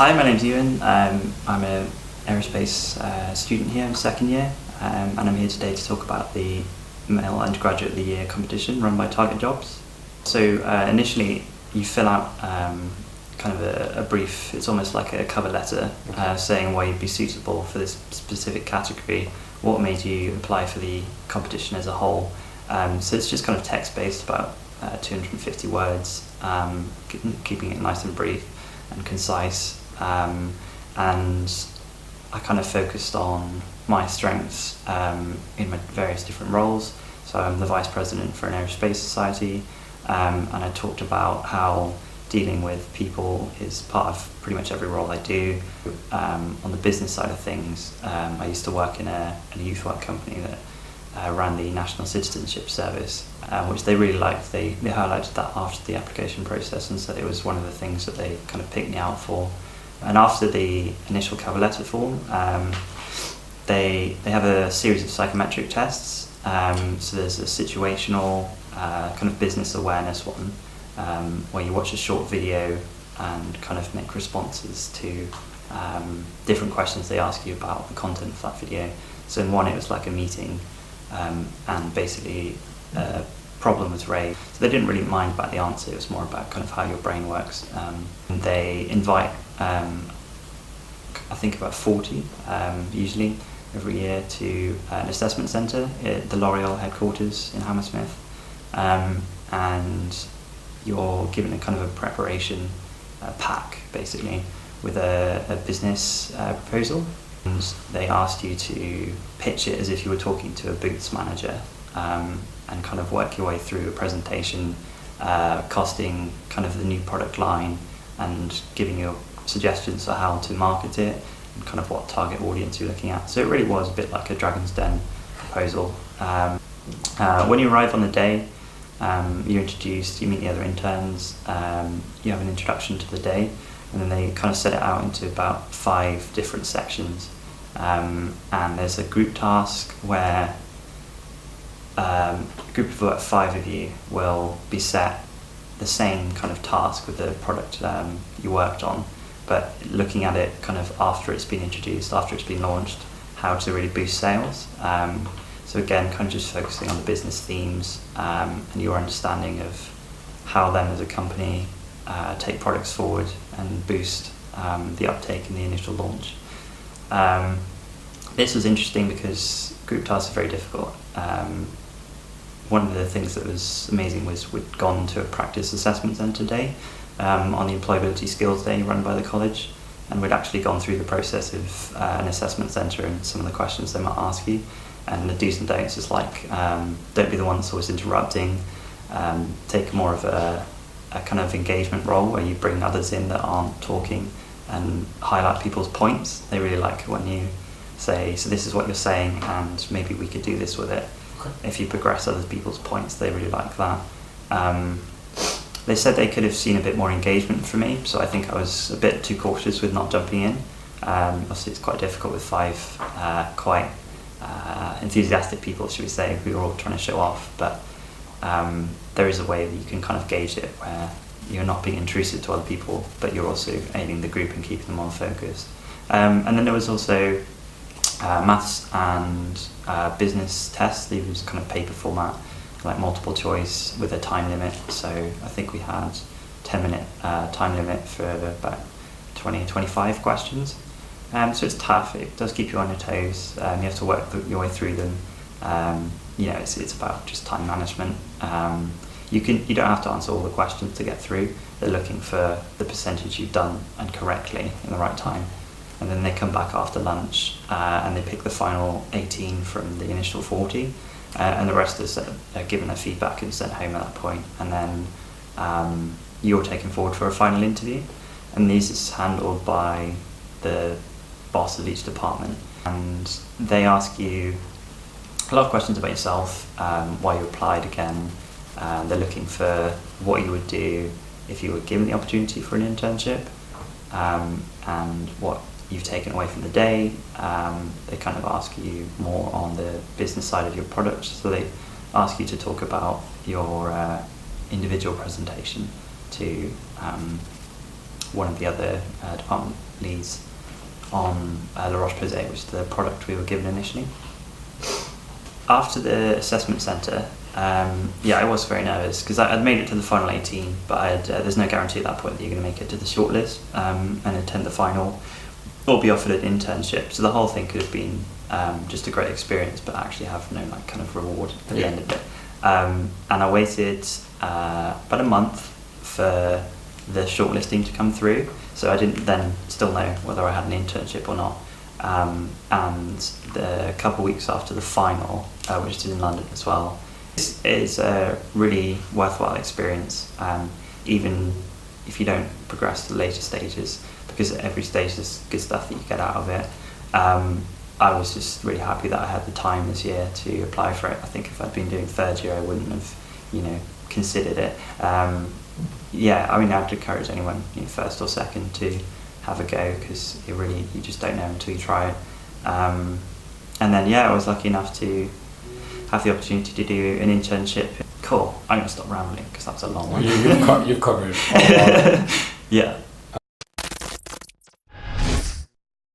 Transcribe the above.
Hi, my name's Ewan. I'm an aerospace student here in second year, and I'm here today to talk about the Male Undergraduate of the Year competition run by Target Jobs. So initially you fill out kind of a brief, it's almost like a cover letter saying why you'd be suitable for this specific category, what made you apply for the competition as a whole. So it's just kind of text-based, about 250 words, keeping it nice and brief and concise, and I kind of focused on my strengths in my various different roles. So I'm the Vice President for an aerospace society, and I talked about how dealing with people is part of pretty much every role I do. On the business side of things, I used to work in a youth work company that ran the National Citizenship Service, which they really liked. They highlighted that after the application process and said it was one of the things that they kind of picked me out for. And after the initial cover letter form, they have a series of psychometric tests. So there's a situational kind of business awareness one, where you watch a short video and kind of make responses to different questions they ask you about the content of that video. So in one it was like a meeting, and basically a problem was raised. So they didn't really mind about the answer, it was more about kind of how your brain works. And they invite, I think about 40 usually every year to an assessment centre at the L'Oreal headquarters in Hammersmith, and you're given a kind of a preparation pack basically with a business proposal. And they asked you to pitch it as if you were talking to a booths manager, and kind of work your way through a presentation, costing kind of the new product line and giving you suggestions for how to market it and kind of what target audience you're looking at. So it really was a bit like a Dragon's Den proposal. When you arrive on the day, you're introduced, you meet the other interns, you have an introduction to the day, and then they kind of set it out into about 5 different sections. And there's a group task where a group of about 5 of you will be set the same kind of task with the product you worked on, but looking at it kind of after it's been introduced, after it's been launched, how to really boost sales. So again, kind of just focusing on the business themes and your understanding of how them as a company take products forward and boost the uptake in the initial launch. This was interesting because group tasks are very difficult. One of the things that was amazing was we'd gone to a practice assessment centre day on the Employability Skills day run by the college, and we'd actually gone through the process of an assessment centre and some of the questions they might ask you. And the do's and don'ts is like, don't be the one that's always interrupting, take more of a kind of engagement role where you bring others in that aren't talking and highlight people's points. They really like it when you say, so this is what you're saying and maybe we could do this with it. Okay. If you progress other people's points, they really like that. They said they could have seen a bit more engagement from me, so I think I was a bit too cautious with not jumping in. Obviously it's quite difficult with 5 quite enthusiastic people, should we say, who are all trying to show off, but there is a way that you can kind of gauge it where you're not being intrusive to other people, but you're also aiding the group and keeping them on focus. And then there was also maths and business tests. These was kind of paper format, like multiple choice with a time limit. So I think we had 10-minute time limit for about 20-25 questions. So it's tough, it does keep you on your toes, you have to work your way through them. It's about just time management. You don't have to answer all the questions to get through. They're looking for the percentage you've done and correctly in the right time. And then they come back after lunch and they pick the final 18 from the initial 40, and the rest are given their feedback and sent home at that point. And then you're taken forward for a final interview, and this is handled by the boss of each department, and they ask you a lot of questions about yourself, why you applied again. They're looking for what you would do if you were given the opportunity for an internship, and what you've taken away from the day. They kind of ask you more on the business side of your product, so they ask you to talk about your individual presentation to one of the other department leads on La Roche-Posay, which is the product we were given initially. After the assessment centre, I was very nervous because I'd made it to the final 18, but there's no guarantee at that point that you're going to make it to the shortlist and attend the final or be offered an internship. So the whole thing could have been just a great experience, but actually have no like kind of reward at the end of it. And I waited about a month for the shortlisting to come through, so I didn't then still know whether I had an internship or not. And a couple of weeks after the final, which is in London as well, it's a really worthwhile experience, even if you don't progress to the later stages, because at every stage there's good stuff that you get out of it. I was just really happy that I had the time this year to apply for it. I think if I'd been doing third year, I wouldn't have, considered it. I'd encourage anyone, first or second, to have a go, because you just don't know until you try it. And then I was lucky enough to have the opportunity to do an internship. Cool. I'm going to stop rambling because that's a long one. You've covered a lot. Yeah.